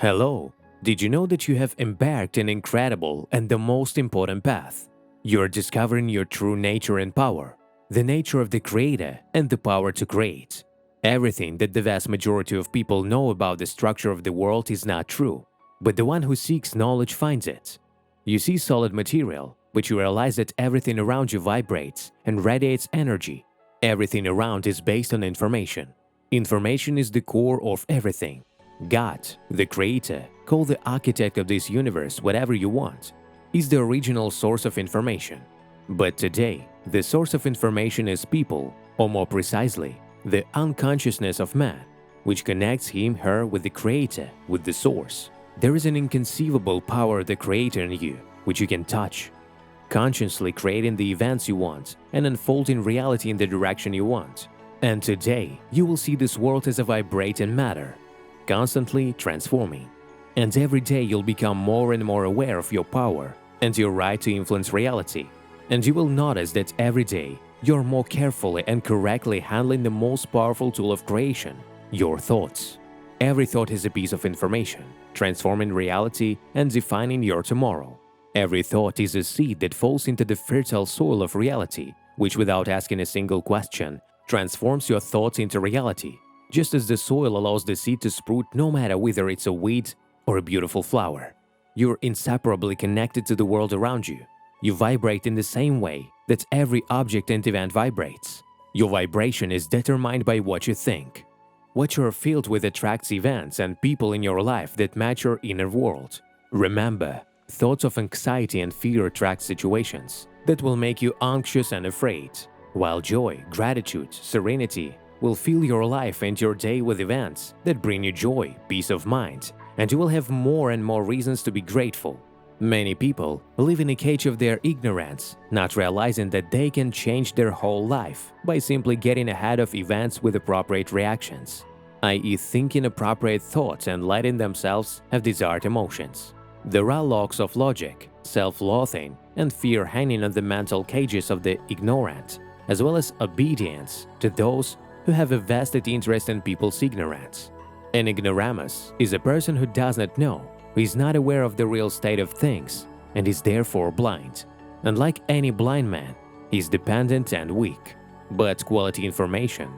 Hello! Did you know that you have embarked an incredible and the most important path? You are discovering your true nature and power, the nature of the Creator and the power to create. Everything that the vast majority of people know about the structure of the world is not true, but the one who seeks knowledge finds it. You see solid material, but you realize that everything around you vibrates and radiates energy. Everything around is based on information. Information is the core of everything. God, the Creator, call the architect of this universe whatever you want, is the original source of information. But today, the source of information is people, or more precisely, the unconsciousness of man, which connects him/her with the Creator, with the source. There is an inconceivable power of the Creator in you, which you can touch, consciously creating the events you want and unfolding reality in the direction you want. And today, you will see this world as a vibrating matter, constantly transforming. And every day you'll become more and more aware of your power and your right to influence reality. And you will notice that every day you're more carefully and correctly handling the most powerful tool of creation, your thoughts. Every thought is a piece of information, transforming reality and defining your tomorrow. Every thought is a seed that falls into the fertile soil of reality, which without asking a single question, transforms your thoughts into reality. Just as the soil allows the seed to sprout no matter whether it's a weed or a beautiful flower. You're inseparably connected to the world around you. You vibrate in the same way that every object and event vibrates. Your vibration is determined by what you think. What you're filled with attracts events and people in your life that match your inner world. Remember, thoughts of anxiety and fear attract situations that will make you anxious and afraid, while joy, gratitude, serenity will fill your life and your day with events that bring you joy, peace of mind, and you will have more and more reasons to be grateful. Many people live in a cage of their ignorance, not realizing that they can change their whole life by simply getting ahead of events with appropriate reactions, i.e. thinking appropriate thoughts and letting themselves have desired emotions. There are locks of logic, self-loathing, and fear hanging on the mental cages of the ignorant, as well as obedience to those who have a vested interest in people's ignorance. An ignoramus is a person who does not know, who is not aware of the real state of things, and is therefore blind. Unlike any blind man, he is dependent and weak. But quality information,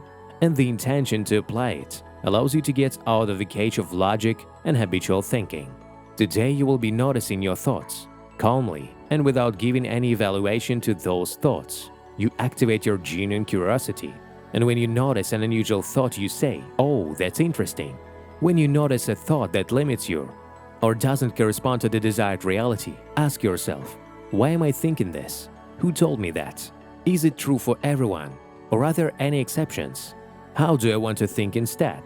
and the intention to apply it, allows you to get out of the cage of logic and habitual thinking. Today you will be noticing your thoughts, calmly and without giving any evaluation to those thoughts. You activate your genuine curiosity. And when you notice an unusual thought, you say, "Oh, that's interesting." When you notice a thought that limits you or doesn't correspond to the desired reality, ask yourself, why am I thinking this? Who told me that? Is it true for everyone? Or are there any exceptions? How do I want to think instead?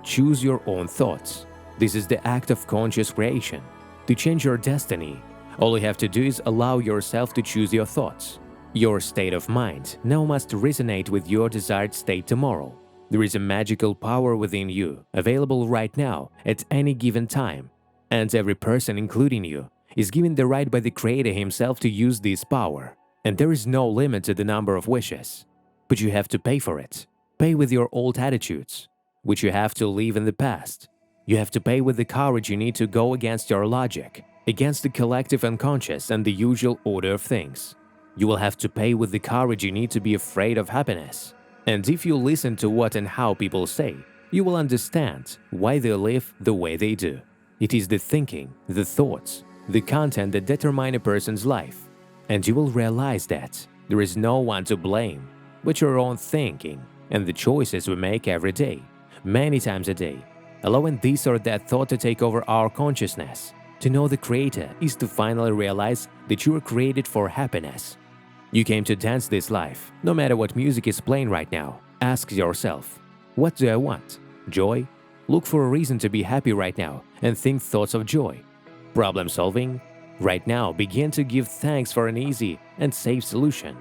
Choose your own thoughts. This is the act of conscious creation. To change your destiny, all you have to do is allow yourself to choose your thoughts. Your state of mind now must resonate with your desired state tomorrow. There is a magical power within you, available right now at any given time. And every person, including you, is given the right by the Creator himself to use this power. And there is no limit to the number of wishes. But you have to pay for it. Pay with your old attitudes, which you have to leave in the past. You have to pay with the courage you need to go against your logic, against the collective unconscious and the usual order of things. You will have to pay with the courage you need to be afraid of happiness. And if you listen to what and how people say, you will understand why they live the way they do. It is the thinking, the thoughts, the content that determine a person's life. And you will realize that there is no one to blame but your own thinking and the choices we make every day, many times a day, allowing this or that thought to take over our consciousness. To know the Creator is to finally realize that you are created for happiness. You came to dance this life. No matter what music is playing right now, ask yourself, what do I want? Joy? Look for a reason to be happy right now and think thoughts of joy. Problem solving? Right now, begin to give thanks for an easy and safe solution.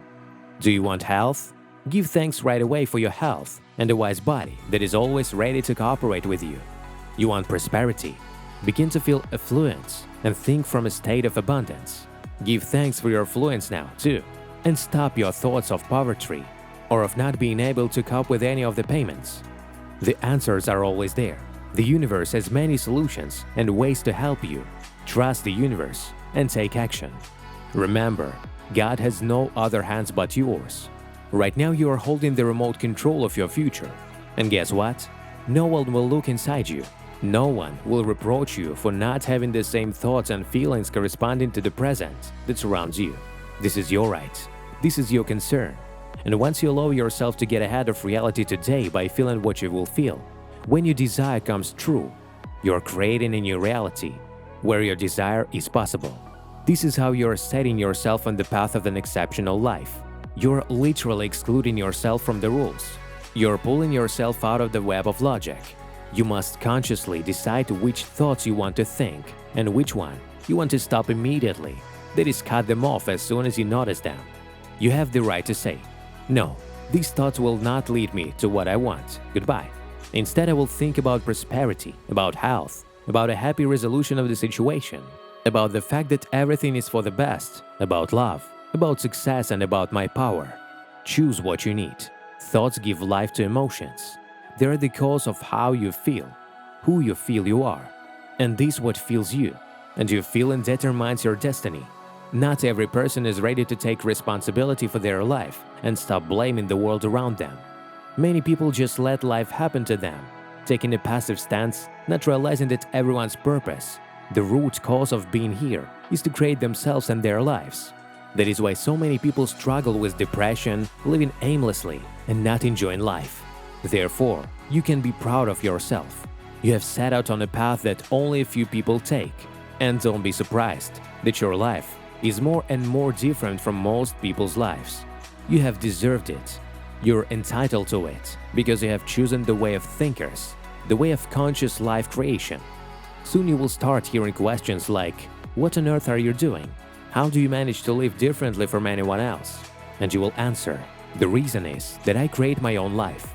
Do you want health? Give thanks right away for your health and a wise body that is always ready to cooperate with you. You want prosperity? Begin to feel affluence and think from a state of abundance. Give thanks for your affluence now, too, and stop your thoughts of poverty or of not being able to cope with any of the payments. The answers are always there. The universe has many solutions and ways to help you. Trust the universe and take action. Remember, God has no other hands but yours. Right now you are holding the remote control of your future. And guess what? No one will look inside you. No one will reproach you for not having the same thoughts and feelings corresponding to the present that surrounds you. This is your right. This is your concern. And once you allow yourself to get ahead of reality today by feeling what you will feel, when your desire comes true, you're creating a new reality where your desire is possible. This is how you're setting yourself on the path of an exceptional life. You're literally excluding yourself from the rules. You're pulling yourself out of the web of logic. You must consciously decide which thoughts you want to think and which one you want to stop immediately. That is, cut them off as soon as you notice them. You have the right to say, "No, these thoughts will not lead me to what I want. Goodbye." Instead, I will think about prosperity, about health, about a happy resolution of the situation, about the fact that everything is for the best, about love, about success, and about my power. Choose what you need. Thoughts give life to emotions. They are the cause of how you feel, who you feel you are. And this is what fuels you, and your feeling determines your destiny. Not every person is ready to take responsibility for their life and stop blaming the world around them. Many people just let life happen to them, taking a passive stance, not realizing that everyone's purpose, the root cause of being here, is to create themselves and their lives. That is why so many people struggle with depression, living aimlessly, and not enjoying life. Therefore, you can be proud of yourself. You have set out on a path that only a few people take. And don't be surprised that your life is more and more different from most people's lives. You have deserved it. You're entitled to it because you have chosen the way of thinkers, the way of conscious life creation. Soon you will start hearing questions like, "What on earth are you doing? How do you manage to live differently from anyone else?" And you will answer, "The reason is that I create my own life."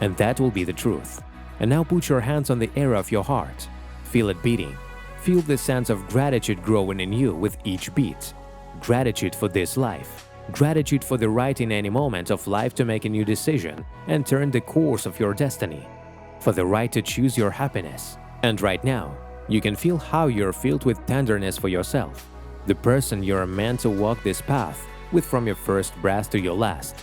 And that will be the truth. And now put your hands on the area of your heart. Feel it beating. Feel the sense of gratitude growing in you with each beat. Gratitude for this life. Gratitude for the right in any moment of life to make a new decision and turn the course of your destiny. For the right to choose your happiness. And right now, you can feel how you're filled with tenderness for yourself. The person you're meant to walk this path with from your first breath to your last.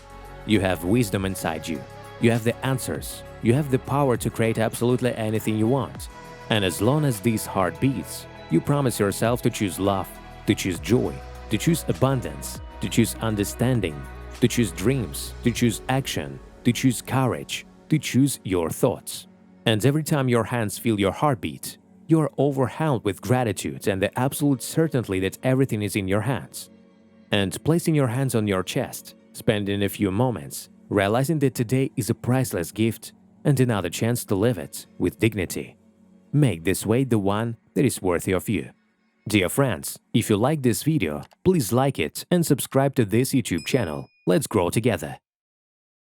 You have wisdom inside you. You have the answers. You have the power to create absolutely anything you want. And as long as these heart beats, you promise yourself to choose love, to choose joy, to choose abundance, to choose understanding, to choose dreams, to choose action, to choose courage, to choose your thoughts. And every time your hands feel your heartbeat, you are overwhelmed with gratitude and the absolute certainty that everything is in your hands. And placing your hands on your chest, spending a few moments, realizing that today is a priceless gift and another chance to live it with dignity. Make this way the one that is worthy of you. Dear friends, if you like this video, please like it and subscribe to this YouTube channel. Let's grow together.